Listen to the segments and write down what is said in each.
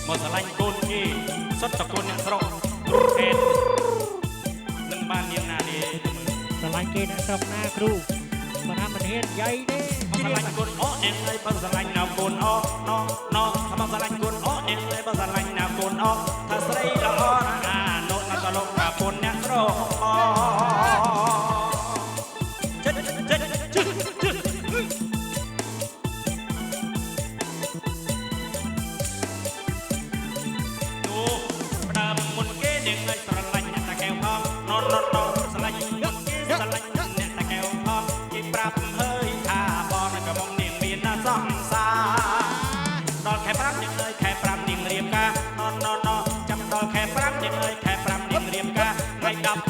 មកស្រឡាញ់កូនគេសុទ្ធតែកូនអ្នកស្រុកខេតនឹងបាននាងណាទេស្រឡាញ់គេអ្នកស្រុកណាគ្រូមិនថាមិនហ៊ានយាយទេមកស្រឡាញ់កូនអូនាងអើយបើស្រឡាញ់ណាកូនអូណោណោថាមកស្រឡាញ់កូនអូនាងអើយបើស្រឡាញ់ណាកូនអូថាស្រីល្អណាស់អានោះណាតលកថាកូនអ្នកស្រុកអូ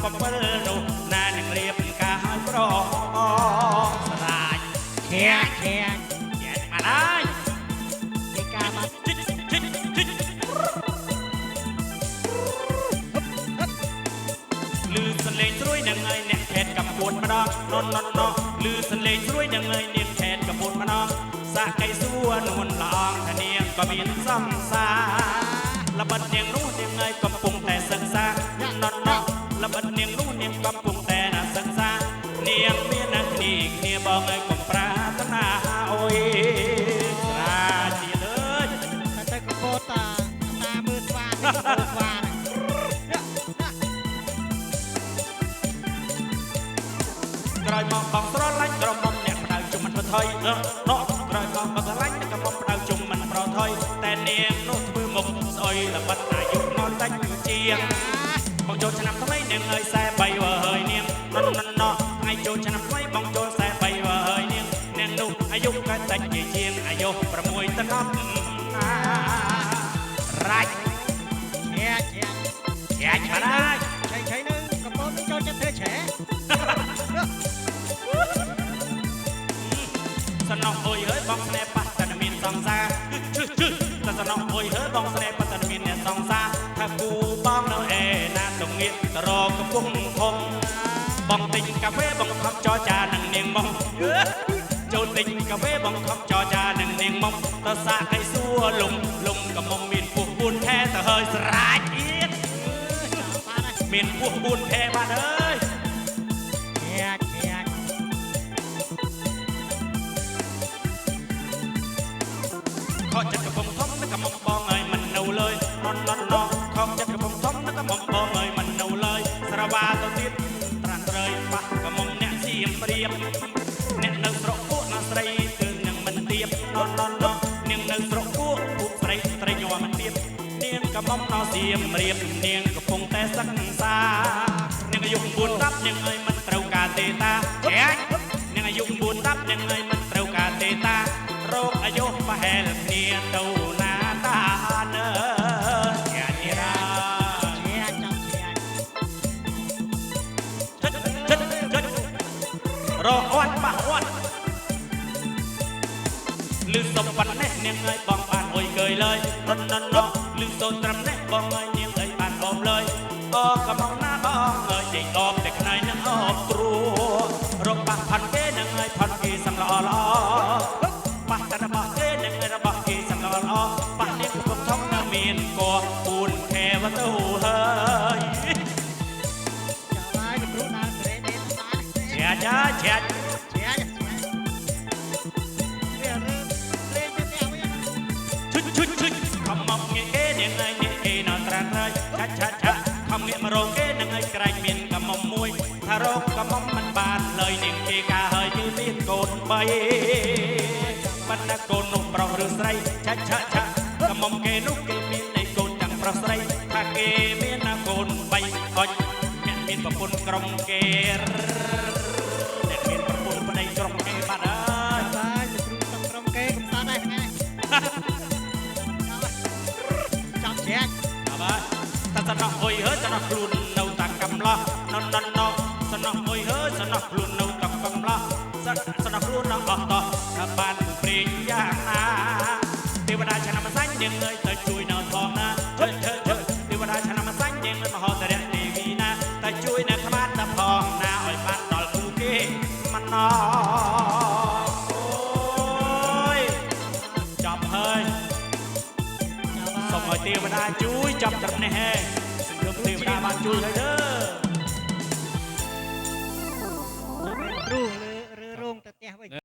កំពិលនោះណានឹងរៀបការឲ្យប្រស្រាយខាមកហើយគេការបាត់លឺសលេងស្រួយនឹងឲ្យអ្នកខេតកំពួតម្ដងណលឺសលេងស្រួយនឹងឲ្យនាងខេតកំពួតម្ដងសាកៃសួរនួនល្អងថានាងក៏មានសំសាល្បិតនាងនោះនាងឲ្យកំពុងតែសិក្សាណល្បិតនាងនោះនាងកំពុងតែណាសិក្សានាងមានណាគ្នាបងឲ្យកំប្រាថ្នាអូយស្រាទៀតអើយតែកពោតាមើលស្វាក្រោយមកបងស្រឡាញ់ក្រមុំអ្នកផ្ដៅជុំមិនប្រថុយណោក្រោយមកបងស្រឡាញ់ក្រមុំផ្ដៅជុំមិនប្រថុយតែនាងនោះធ្វើមុខស្អុយល្បិតអាយុមកតិចជាងបងចូលឆ្នាំថ្មីនាងអើយ43ហើយនាងណថ្ងៃចូលឆ្នាំថ្មីបងចូល43ហើយនាងនោះអាយុក៏តិចជាងអាយុ6តំរាច់ជាមកហើយឆៃនឹងកំពុងចូលចិត្តធ្វើឆែសំណោះអុយហើយបងស្នេហ៍ប៉ះតែមានសង្សារតែសំណោះអុយហើយបងស្នេហ៍ប៉ះតែមានអ្នកសង្សារថាគូបងនៅឯណាទំងៀកតរកំពុងធំបងទិញកាហ្វេបងខំចរចានឹងនាងមកចូលទិញកាហ្វេបងខំចរចានឹងនាងមកតើសាកៃសួរលំកំមុំមានពោះ4ខែទៅហើយស្រាច់ទៀតមានពោះ4ខែបាទអើយខកចិត្តកំពុងធំនឹងកំមុំបងអើយមិននៅលើយណខកចិត្តកំពុងធំនឹងកំមុំបងអើយមិននៅលើយស្រវាទៅទៀតត្រាន់ត្រូវបាក់កំមុំអ្នកសៀមព្រៀបអ្នកនៅស្រុកពួកណាស្រីគឺនឹងមិនទៀបនាងនៅស្រុកពួកស្រីញ័រមិនទៀបនាងកំមុំណោសៀមព្រៀបនាងកំពុងតែសិក្សានាងអាយុ4 10នាងអើយមិនត្រូវការទេតានាងអាយុ4 10នាងអើយមិនត្រូវការទេតារោគអាយុប្រហែលគ្នាទៅណាតានើជារារកអត់បាក់អត់លឺសុំប៉ុណ្ណេះនាងអើយបងបានអុយកើយលើយលឺសូនត្រឹមនេះបងអើយនាងអើយបានអមលើយអកំងណាបងអើយចេញអមតែខ្នើយនឹងអមគ្រួរកបាក់ផាន់គេនឹងអើយផាន់គេសំល្អប៉ះតែរបស់គេនឹងរបស់គេសំឡល្អប៉ះនេះកំពុងធំនៅមានក4ខែវទៅហើយចាឡើយគ្រូដើរត្រេទេចាខំមកងាយគេនាងអើយនាងគេណត្រានហើយឆាខំងាកមករកគេនឹងអើយក្រែងមានកំមុំមួយថារកកំមុំមិនបានលើយនាងគេការហើយគឺមានកូន3បណ្ណាកូននោះប្រុសឬស្រីឆាកំមុំគេនោះគេមាននៃកូនទាំងប្រុសស្រីថាគេមានណាកូន3អុចអ្នកមានប្រពន្ធក្រុមគេអ្នកមានប្រពន្ធប្តីក្រុមគេបាត់ហើយគ្រូសំក្រុមគេកំសាន្តដែរថ្ងៃចាំជ្រាច់បាទតែសំណោះអុយហើយសំណោះខ្លួននៅតាកំឡោះណសំណោះអុយហើយសំណោះខ្លួននៅតាកំឡោះសំណោះខ្លួននៅអស់តោះថាបានព្រេងយ៉ាងណាទេវតាឆ្នាំសាញ់នាងអើយទៅជួយនៅផងណាទេវតាឆ្នាំសាញ់នាងមហោតរៈទេវីណាតែជួយនៅក្បាលតែផងណាឲ្យបានដល់គូគេមិនណអូយចប់ហើយស សូមឲ្យទេវតាជួយចាប់ត្រឹមនេះហេសង្ឃឹមទេវតាបានជួយហើយเด้อ